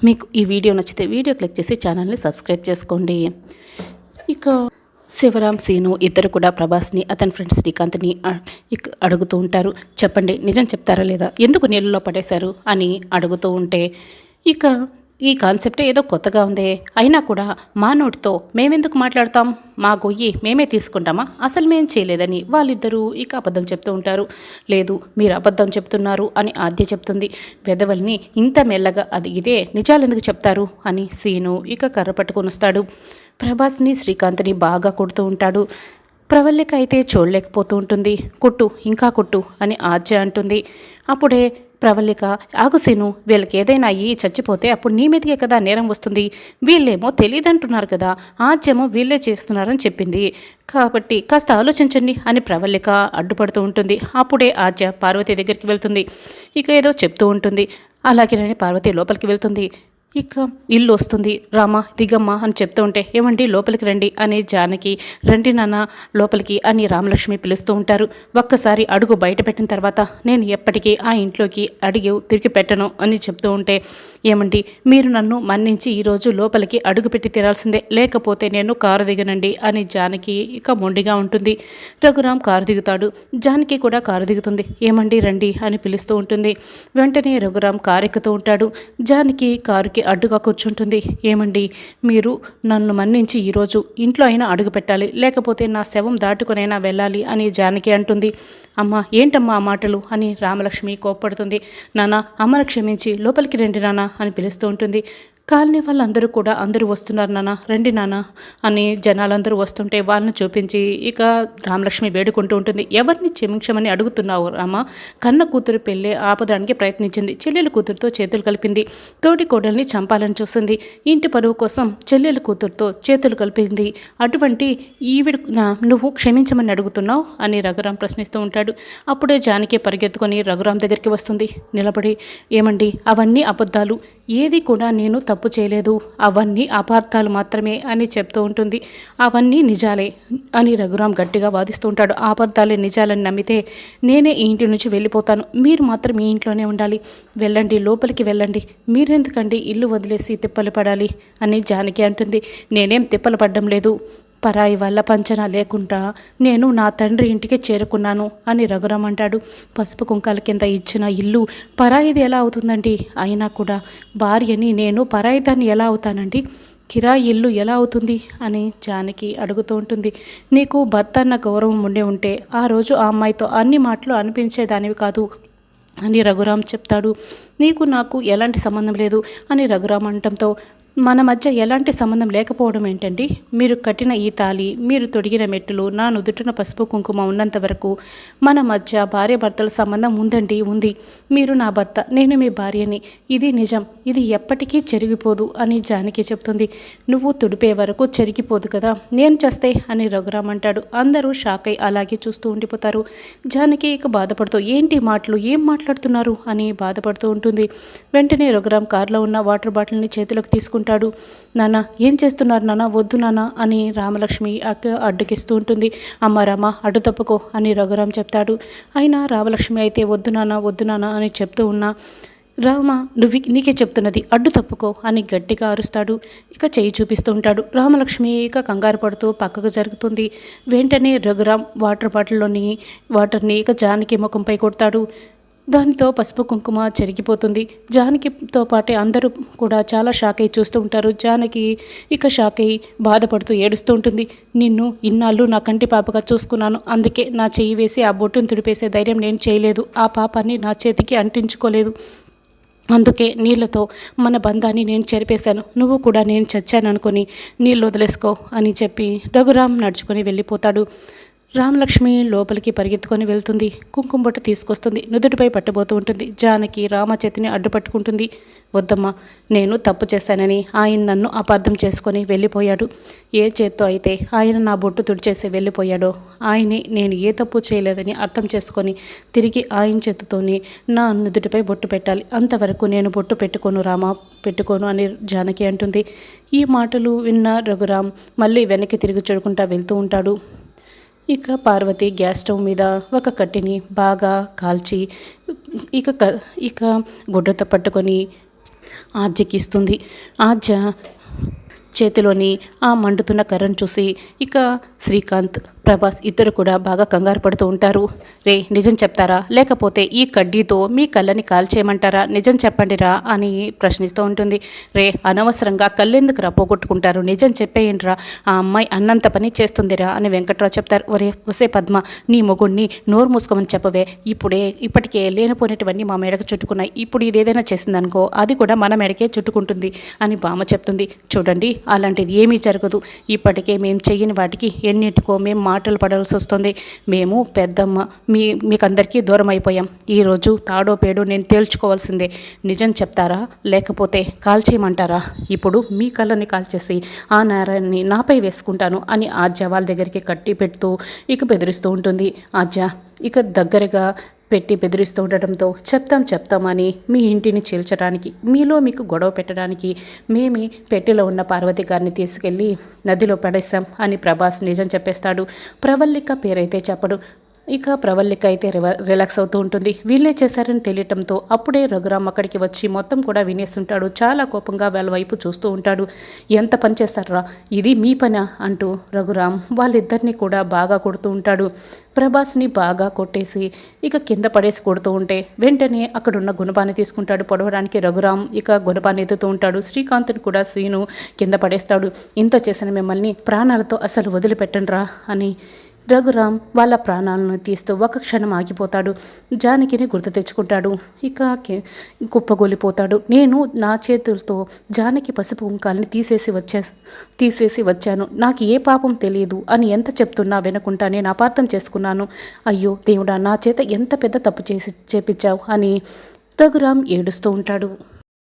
మీకు ఈ వీడియో నచ్చితే వీడియో క్లిక్ చేసి ఛానల్ని సబ్స్క్రైబ్ చేసుకోండి. ఇక శివరాం, సీను ఇద్దరు కూడా ప్రభాస్ని అతని ఫ్రెండ్ శ్రీకాంత్ని అడుగుతూ ఉంటారు. చెప్పండి, నిజం చెప్తారా లేదా, ఎందుకు నీళ్ళలో పడేశారు అని అడుగుతూ ఉంటే, ఇక ఈ కాన్సెప్టే ఏదో కొత్తగా ఉందే, అయినా కూడా మా నోటితో మేమెందుకు మాట్లాడతాం, మా గొయ్యి మేమే తీసుకుంటామా, అసలు మేం చేయలేదని వాళ్ళిద్దరూ ఇక అబద్ధం చెప్తూ ఉంటారు. లేదు, మీరు అబద్ధం చెప్తున్నారు అని ఆద్య చెప్తుంది. వెధవల్ని ఇంత మెల్లగా అది ఇదే నిజాలు ఎందుకు చెప్తారు అని సీను ఇక కర్ర పట్టుకొని వస్తాడు. ప్రభాస్ని, శ్రీకాంత్ని బాగా కొడుతూ ఉంటాడు. ప్రవల్లిక అయితే చూడలేకపోతూ ఉంటుంది. కుట్టు, ఇంకా కుట్టు అని ఆద్య అంటుంది. అప్పుడే ప్రవల్లిక, ఆగు సీను, వీళ్ళకి ఏదైనా అయ్యి చచ్చిపోతే అప్పుడు నీ మీదకే కదా నేరం వస్తుంది, వీళ్ళేమో తెలియదంటున్నారు కదా, ఆద్యమో వీళ్ళే చేస్తున్నారని చెప్పింది, కాబట్టి కాస్త ఆలోచించండి అని ప్రవల్లిక అడ్డుపడుతూ ఉంటుంది. అప్పుడే ఆద్య పార్వతి దగ్గరికి వెళ్తుంది. ఇక ఏదో చెప్తూ ఉంటుంది. అలాగేనని పార్వతి లోపలికి వెళ్తుంది. ఇక ఇల్లు వస్తుంది. రామ, దిగమ్మ అని చెప్తూ ఉంటే, ఏమండి లోపలికి రండి అని జానకి, రండి నాన్న లోపలికి అని రామలక్ష్మి పిలుస్తూ ఉంటారు. ఒక్కసారి అడుగు బయట పెట్టిన తర్వాత నేను ఎప్పటికీ ఆ ఇంట్లోకి అడిగి తిరిగి పెట్టను అని చెప్తూ ఉంటే, ఏమండి మీరు నన్ను మన్నించి ఈరోజు లోపలికి అడుగు పెట్టి తీరాల్సిందే, లేకపోతే నేను కారు దిగనండి అని జానకి ఇక మొండిగా ఉంటుంది. రఘురాం కారు దిగుతాడు. జానకి కూడా కారు దిగుతుంది. ఏమండి రండి అని పిలుస్తూ ఉంటుంది. వెంటనే రఘురాం కారు ఎక్కుతూ ఉంటాడు. జానకి కారుకి అడ్డుగా కూర్చుంటుంది. ఏమండి మీరు నన్ను మన్నించి ఈరోజు ఇంట్లో అయినా అడుగు పెట్టాలి, లేకపోతే నా శవం దాటుకునైనా వెళ్ళాలి అని జానకి అంటుంది. అమ్మ, ఏంటమ్మా ఆ మాటలు అని రామలక్ష్మి కోప్పడుతుంది. నాన్న, అమ్మను క్షమించి లోపలికి రండి నాన్న అని పిలుస్తూ ఉంటుంది. కాలనీ వాళ్ళందరూ కూడా, అందరూ వస్తున్నారు నాన్న, రండి నాన్న అని జనాలందరూ వస్తుంటే వాళ్ళని చూపించి ఇక రామలక్ష్మి వేడుకుంటూ ఉంటుంది. ఎవరిని క్షమించమని అడుగుతున్నావు రామ, కన్న కూతురు పెళ్ళి ఆపడానికి ప్రయత్నించింది, చెల్లెలు కూతురుతో చేతులు కలిపింది, తోటి కోడల్ని చంపాలని చూసింది, ఇంటి పరువు కోసం చెల్లెలు కూతురుతో చేతులు కలిపింది, అటువంటి ఈవిడ నువ్వు క్షమించమని అడుగుతున్నావు అని రఘురాం ప్రశ్నిస్తూ ఉంటాడు. అప్పుడే జానకి పరిగెత్తుకొని రఘురాం దగ్గరికి వస్తుంది. నిలబడి, ఏమండి అవన్నీ అబద్ధాలు, ఏది కూడా నేను తప్పు చేయలేదు, అవన్నీ అపార్థాలు మాత్రమే అని చెప్తూ ఉంటుంది. అవన్నీ నిజాలే అని రఘురాం గట్టిగా వాదిస్తూ ఉంటాడు. అబద్ధాలే నిజాలని నమ్మితే నేనే ఈ ఇంటి నుంచి వెళ్ళిపోతాను, మీరు మాత్రం ఈ ఇంట్లోనే ఉండాలి, వెళ్ళండి లోపలికి వెళ్ళండి, మీరెందుకండి ఇల్లు వదిలేసి తిప్పలు పడాలి అని జానకి అంటుంది. నేనేం తిప్పలు పడ్డం లేదు, పరాయి వల్ల పంచన లేకుండా నేను నా తండ్రి ఇంటికి చేరుకున్నాను అని రఘురాం అంటాడు. పసుపు కుంకాల కింద ఇచ్చిన ఇల్లు పరాయిది ఎలా అవుతుందండి, అయినా కూడా భార్యని నేను పరాయిదాన్ని ఎలా అవుతానండి, కిరాయి ఇల్లు ఎలా అవుతుంది అని జానకి అడుగుతూ ఉంటుంది. నీకు భర్త అన్న గౌరవం ఉంటే ఆ రోజు ఆ అమ్మాయితో అన్ని మాటలు అనిపించేదానివి కాదు అని రఘురాం చెప్తాడు. నీకు నాకు ఎలాంటి సంబంధం లేదు అని రఘురాం అనటంతో, మన మధ్య ఎలాంటి సంబంధం లేకపోవడం ఏంటండి, మీరు కట్టిన ఈ తాళి, మీరు తొడిగిన మెట్టులు, నా నుదుటిన పసుపు కుంకుమ ఉన్నంత వరకు మన మధ్య భార్య భర్తల సంబంధం ఉందండి, ఉంది, మీరు నా భర్త, నేను మీ భార్యని, ఇది నిజం, ఇది ఎప్పటికీ చెరిగిపోదు అని జానకి చెప్తుంది. నువ్వు తుడిపే వరకు చెరిగిపోదు కదా, నేను చేస్తే అని రఘురాం అంటాడు. అందరూ షాక్ అయి అలాగే చూస్తూ ఉండిపోతారు. జానకి ఇక బాధపడుతూ, ఏంటి మాటలు, ఏం మాట్లాడుతున్నారు అని బాధపడుతూ ఉంటుంది. వెంటనే రఘురాం కారులో ఉన్న వాటర్ బాటిల్ని చేతిలోకి తీసుకుంటాడు. నాన్న, ఏం చేస్తున్నారు నాన్న, వద్దు నాన్న అని రామలక్ష్మి అడ్డుకిస్తూ ఉంటుంది. అమ్మ రామ, అడ్డు తప్పుకో అని రఘురాం చెప్తాడు. అయినా రామలక్ష్మి అయితే వద్దు నాన్న, వద్దు నాన్న అని చెప్తూ ఉన్నా, రామ నీకే చెప్తున్నది, అడ్డు తప్పుకో అని గట్టిగా అరుస్తాడు. ఇక చెయ్యి చూపిస్తూ ఉంటాడు. రామలక్ష్మి ఇక కంగారు పడుతూ పక్కకు జరుగుతుంది. వెంటనే రఘురాం వాటర్ బాటిల్లోని వాటర్ని ఇక జానకి ముఖంపై కొడతాడు. దానితో పసుపు కుంకుమ చెరిగిపోతుంది. జానకితో పాటే అందరూ కూడా చాలా షాక్ అయ్యి చూస్తూ ఉంటారు. జానకి ఇక షాక్ అయ్యి బాధపడుతూ ఏడుస్తూ ఉంటుంది. నిన్ను ఇన్నాళ్ళు నా కంటి పాపగా చూసుకున్నాను, అందుకే నా చెయ్యి వేసి ఆ బొట్టును తుడిపేసే ధైర్యం నేను చేయలేదు, ఆ పాపాన్ని నా చేతికి అంటించుకోలేదు, అందుకే నీళ్లతో మన బంధాన్ని నేను చెరిపేశాను, నువ్వు కూడా నేను చచ్చాననుకొని నీళ్ళు వదిలేసుకో అని చెప్పి రఘురాం నడుచుకొని వెళ్ళిపోతాడు. రామలక్ష్మి లోపలికి పరిగెత్తుకొని వెళ్తుంది. కుంకుమ బొట్టు తీసుకొస్తుంది. నుదుటిపై పట్టబోతూ ఉంటుంది. జానకి రామ చేతిని అడ్డుపట్టుకుంటుంది. వద్దమ్మా, నేను తప్పు చేశానని ఆయన నన్ను అపార్థం చేసుకొని వెళ్ళిపోయాడు. ఏ చేత్తో అయితే ఆయన నా బొట్టు తుడిచేసి వెళ్ళిపోయాడో, ఆయనే నేను ఏ తప్పు చేయలేదని అర్థం చేసుకొని తిరిగి ఆయన చేతితోనే నా నుదుటిపై బొట్టు పెట్టాలి, అంతవరకు నేను బొట్టు పెట్టుకోను రామా, పెట్టుకోను అని జానకి అంటుంది. ఈ మాటలు విన్న రఘురాం మళ్ళీ వెనక్కి తిరిగి చూడకుండా వెళ్తూ ఉంటాడు. ఇక పార్వతి గ్యాస్ స్టవ్ మీద ఒక కట్టెని బాగా కాల్చి ఇక గుడ్డతో పట్టుకొని ఆద్యకి ఇస్తుంది. ఆద్య చేతిలోని ఆ మండుతున్న కర్రను చూసి ఇక శ్రీకాంత్, ప్రభాస్ ఇద్దరు కూడా బాగా కంగారు పడుతూ ఉంటారు. రే, నిజం చెప్తారా లేకపోతే ఈ కడ్డీతో మీ కళ్ళని కాల్చేయమంటారా? నిజం చెప్పండిరా అని ప్రశ్నిస్తూ ఉంటుంది. రే, అనవసరంగా కళ్ళెందుకు పోగొట్టుకుంటారు, నిజం చెప్పేయండిరా, ఆ అమ్మాయి అన్నంత పని చేస్తుందిరా అని వెంకట్రావు చెప్తారు. ఒసే పద్మ, నీ మొగుడిని నోరు మూసుకోమని చెప్పవే, ఇప్పటికే లేనిపోయినటువన్నీ మా మెడకు చుట్టుకున్నాయి, ఇప్పుడు ఇదేదైనా చేసిందనుకో అది కూడా మన మెడకే చుట్టుకుంటుంది అని బామ్మ చెప్తుంది. చూడండి, అలాంటిది ఏమీ జరగదు, ఇప్పటికే మేము చెయ్యని వాటికి ఎన్నిటికో మేము మాటలు పడాల్సి వస్తుంది, మేము పెద్దమ్మ మీకందరికీ దూరం అయిపోయాం, ఈరోజు తాడో పేడో నేను తేల్చుకోవాల్సిందే, నిజం చెప్తారా లేకపోతే కాల్చేయమంటారా? ఇప్పుడు మీ కళ్ళని కాల్చేసి ఆ నేరాన్ని నాపై వేసుకుంటాను అని ఆద్య వాళ్ళ దగ్గరికి కట్టి పెడుతూ ఇక బెదిరిస్తూ ఉంటుంది. ఆద్య ఇక దగ్గరగా పెట్టి బెదిరిస్తూ ఉండటంతో చెప్తామని మీ ఇంటిని చీల్చడానికి, మీకు గొడవ పెట్టడానికి మేమే పెట్టెలో ఉన్న పార్వతి గారిని తీసుకెళ్ళి నదిలో పడేస్తాం అని ప్రభాస్ నిజం చెప్పేస్తాడు. ప్రవల్లిక పేరైతే చెప్పడు. ఇక ప్రవల్లిక అయితే రిలాక్స్ అవుతూ ఉంటుంది. వీళ్ళే చేశారని తెలియటంతో అప్పుడే రఘురామ్ అక్కడికి వచ్చి మొత్తం కూడా వినేస్తుంటాడు. చాలా కోపంగా వాళ్ళ వైపు చూస్తూ ఉంటాడు. ఎంత పని చేస్తారా, ఇది మీ పని అంటూ రఘురామ్ వాళ్ళిద్దరినీ కూడా బాగా కొడుతూ ఉంటాడు. ప్రభాస్ని బాగా కొట్టేసి ఇక కింద పడేసి కొడుతూ ఉంటే వెంటనే అక్కడున్న గుణపాన్ని తీసుకుంటాడు పొడవడానికి. రఘురామ్ ఇక గుణపాన్ని ఎత్తుతూ ఉంటాడు. శ్రీకాంత్ని కూడా శ్రీను కింద పడేస్తాడు. ఇంత చేసిన మిమ్మల్ని ప్రాణాలతో అసలు వదిలిపెట్టండిరా అని రఘురామ్ వాళ్ళ ప్రాణాలను తీస్తూ ఒక క్షణం ఆగిపోతాడు. జానకిని గుర్తు తెచ్చుకుంటాడు. ఇక కుప్పగొలిపోతాడు. నేను నా చేతులతో జానకి పసుపు కుంకాలని తీసేసి వచ్చాను, నాకు ఏ పాపం తెలియదు అని ఎంత చెప్తున్నా వినకుండా నేను అపార్థం చేసుకున్నాను, అయ్యో దేవుడా, నా చేత ఎంత పెద్ద తప్పు చేపించావు అని రఘురామ్ ఏడుస్తూ ఉంటాడు.